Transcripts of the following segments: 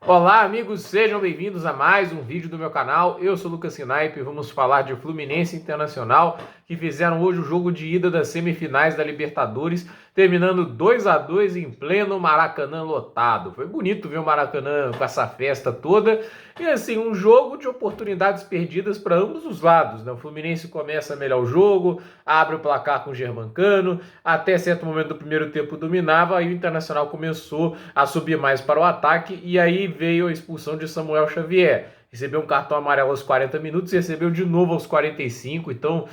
Olá, amigos, sejam bem-vindos a mais um vídeo do meu canal. Eu sou Lucas Sinaipe e vamos falar de Fluminense Internacional, que fizeram hoje o jogo de ida das semifinais da Libertadores, terminando 2-2 em pleno Maracanã lotado. Foi bonito ver o Maracanã com essa festa toda e assim, um jogo de oportunidades perdidas para ambos os lados, né? O Fluminense começa melhor o jogo, abre o placar com o Germancano, até certo momento do primeiro tempo dominava, aí o Internacional começou a subir mais para o ataque e aí veio a expulsão de Samuel Xavier. Recebeu um cartão amarelo aos 40 minutos e recebeu de novo aos 45. Então,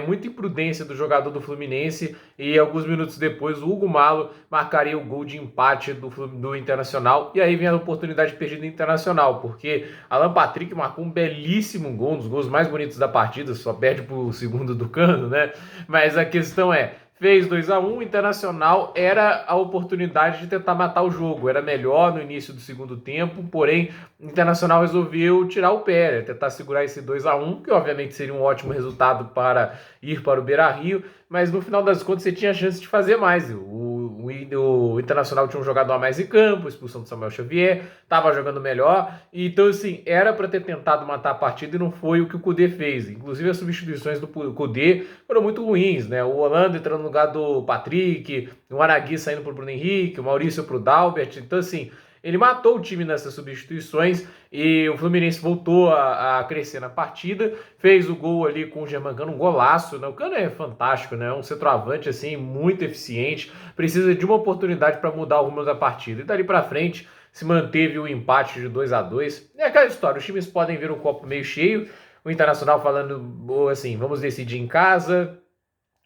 muita imprudência do jogador do Fluminense. E alguns minutos depois, o Hugo Malo marcaria o gol de empate do Internacional. E aí vem a oportunidade perdida do Internacional, porque Alan Patrick marcou um belíssimo gol, um dos gols mais bonitos da partida, só perde para o segundo do Cano, né? Mas a questão fez 2-1, o Internacional era a oportunidade de tentar matar o jogo. Era melhor no início do segundo tempo, porém o Internacional resolveu tirar o pé, tentar segurar esse 2-1, que obviamente seria um ótimo resultado para ir para o Beira-Rio, mas no final das contas você tinha a chance de fazer mais. O Internacional tinha um jogador a mais em campo, expulsão do Samuel Xavier, estava jogando melhor, então assim, era para ter tentado matar a partida e não foi o que o Kudê fez. Inclusive as substituições do Kudê foram muito ruins, né? O Holanda entrando no lugar do Patrick, o Aragui saindo para o Bruno Henrique, o Maurício para o Dalbert, então assim, ele matou o time nessas substituições e o Fluminense voltou a crescer na partida, fez o gol ali com o Germancano, um golaço, né? O Cano é fantástico, né? Um centroavante assim, muito eficiente, precisa de uma oportunidade para mudar o rumo da partida. E dali para frente se manteve o empate de 2-2. É aquela história, os times podem ver o copo meio cheio, o Internacional falando assim, vamos decidir em casa,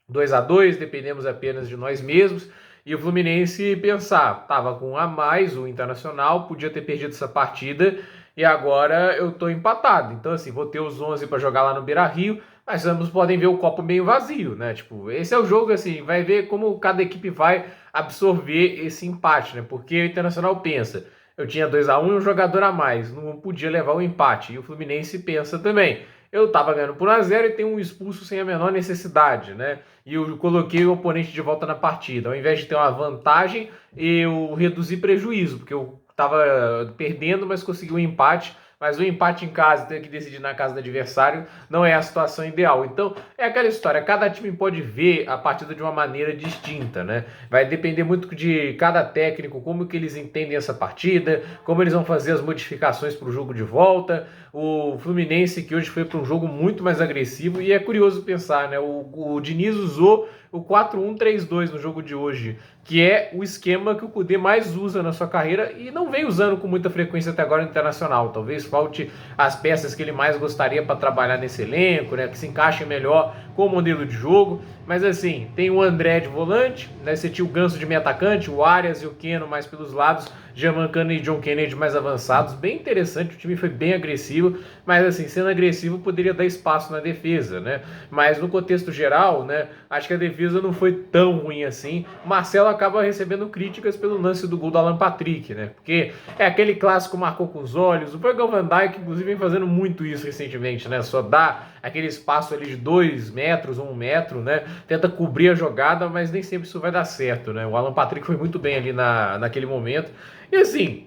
2-2, dependemos apenas de nós mesmos. E o Fluminense pensar, tava com um a mais o Internacional, podia ter perdido essa partida e agora eu tô empatado. Então assim, vou ter os 11 para jogar lá no Beira-Rio, mas ambos podem ver o copo meio vazio, né? Tipo, esse é o jogo assim, vai ver como cada equipe vai absorver esse empate, né? Porque o Internacional pensa, eu tinha 2-1 e um jogador a mais, não podia levar o empate. E o Fluminense pensa também, eu tava ganhando por 1-0 e tem um expulso sem a menor necessidade, né? E eu coloquei o oponente de volta na partida. Ao invés de ter uma vantagem, eu reduzi prejuízo, porque eu estava perdendo, mas consegui um empate. Mas o empate em casa, ter que decidir na casa do adversário, não é a situação ideal. Então, é aquela história, cada time pode ver a partida de uma maneira distinta, né? Vai depender muito de cada técnico, como que eles entendem essa partida, como eles vão fazer as modificações para o jogo de volta. O Fluminense, que hoje foi para um jogo muito mais agressivo, e é curioso pensar, né? O Diniz usou o 4-1-3-2 no jogo de hoje, que é o esquema que o Kudê mais usa na sua carreira e não vem usando com muita frequência até agora no Internacional. Talvez falte as peças que ele mais gostaria para trabalhar nesse elenco, né, que se encaixem melhor com o modelo de jogo. Mas assim, tem o André de volante, né, você tinha o Ganso de meio atacante, o Arias e o Keno mais pelos lados, Germancano e John Kennedy mais avançados. Bem interessante, o time foi bem agressivo, mas assim, sendo agressivo poderia dar espaço na defesa, né? Mas no contexto geral, né, acho que a defesa não foi tão ruim assim. O Marcelo acaba recebendo críticas pelo lance do gol do Alan Patrick, né? Porque é aquele clássico marcou com os olhos. O Virgil van Dijk, inclusive, vem fazendo muito isso recentemente, né? Só dá aquele espaço ali de 2 metros, 1 metro, né? Tenta cobrir a jogada, mas nem sempre isso vai dar certo, né? O Alan Patrick foi muito bem ali naquele momento. E assim,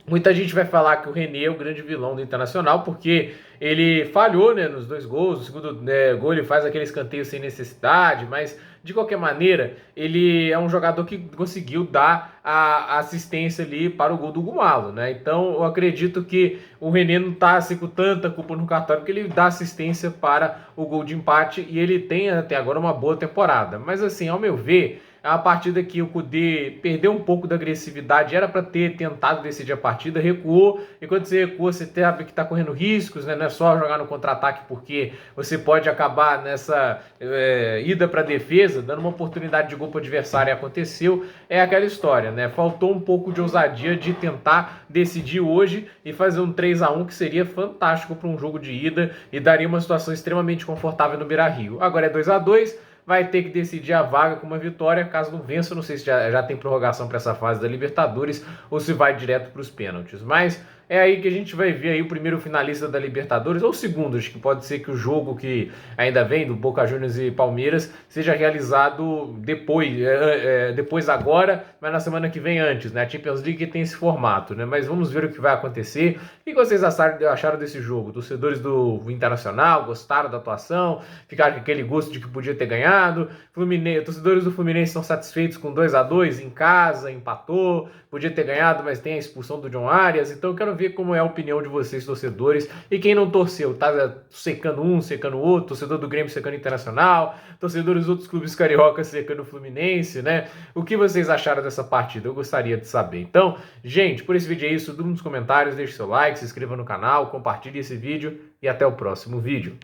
muita gente vai falar que o René é o grande vilão do Internacional, porque ele falhou, né, nos 2 gols. O segundo, né, gol ele faz aquele escanteio sem necessidade, mas de qualquer maneira, ele é um jogador que conseguiu dar a assistência ali para o gol do Gumalo, né? Então eu acredito que o René não está assim, com tanta culpa no cartório, porque ele dá assistência para o gol de empate e ele tem até agora uma boa temporada. Mas assim, ao meu ver, é uma partida que o Kudê perdeu um pouco da agressividade, era para ter tentado decidir a partida, recuou, e quando você recua, você sabe que está correndo riscos, né? Não é só jogar no contra-ataque, porque você pode acabar nessa ida para a defesa, dando uma oportunidade de gol para o adversário, e aconteceu. É aquela história, né? Faltou um pouco de ousadia de tentar decidir hoje e fazer um 3-1 que seria fantástico para um jogo de ida e daria uma situação extremamente confortável no Beira-Rio. Agora é 2-2, vai ter que decidir a vaga com uma vitória. Caso não vença, não sei se já tem prorrogação para essa fase da Libertadores ou se vai direto para os pênaltis. Mas é aí que a gente vai ver aí o primeiro finalista da Libertadores, ou o segundo, acho que pode ser que o jogo que ainda vem, do Boca Juniors e Palmeiras, seja realizado depois agora, mas na semana que vem antes, né? A Champions League tem esse formato, né? Mas vamos ver o que vai acontecer. O que vocês acharam desse jogo? Torcedores do Internacional gostaram da atuação? Ficaram com aquele gosto de que podia ter ganhado? Torcedores do Fluminense estão satisfeitos com 2-2 em casa, empatou, podia ter ganhado, mas tem a expulsão do John Arias. Então eu quero ver como é a opinião de vocês, torcedores, e quem não torceu, tá secando um, secando o outro, torcedor do Grêmio secando o Internacional, torcedores dos outros clubes cariocas secando o Fluminense, né? O que vocês acharam dessa partida? Eu gostaria de saber. Então, gente, por esse vídeo é isso, tudo nos comentários, deixe seu like, se inscreva no canal, compartilhe esse vídeo e até o próximo vídeo.